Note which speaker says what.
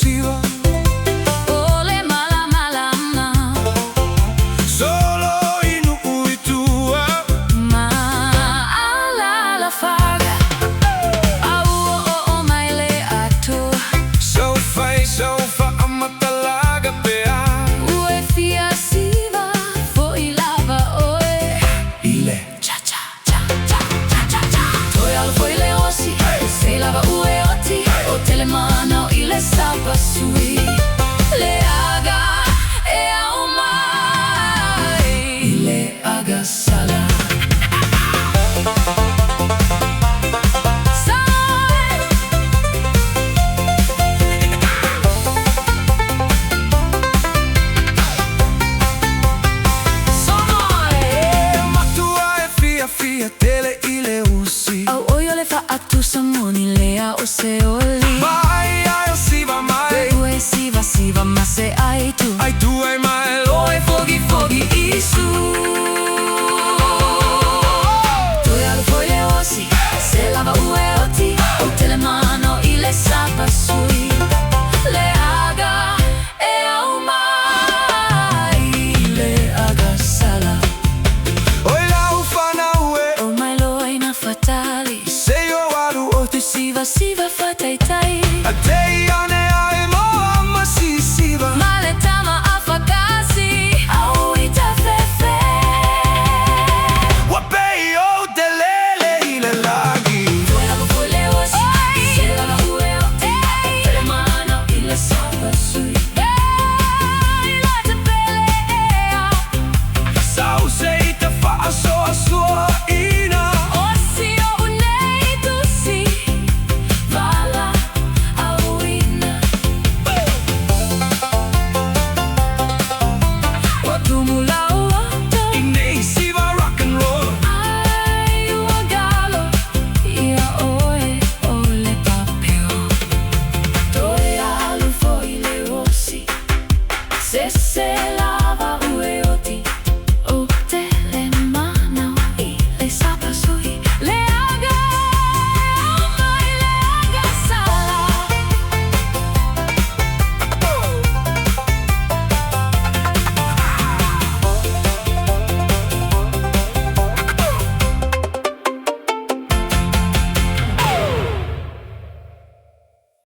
Speaker 1: siva.
Speaker 2: Ole mala mala ma.
Speaker 1: Solo inui tua.
Speaker 2: Ma ala la faga. Au o mai le atu.
Speaker 1: Sofa amma talaga pea.
Speaker 2: Ue fia siva fo I lava oe.
Speaker 1: Ile
Speaker 2: Cha cha cha cha cha cha cha. Toi al foi le osi. Se lava ue oti. O telemana o ile sapa sui. Le aga e au mai.
Speaker 1: ile aga sala. Fia tele ile usi.
Speaker 2: Au oi ole fa atu samoni lea o se oli.
Speaker 1: Mai ai siva mai.
Speaker 2: Ue siva siva ma se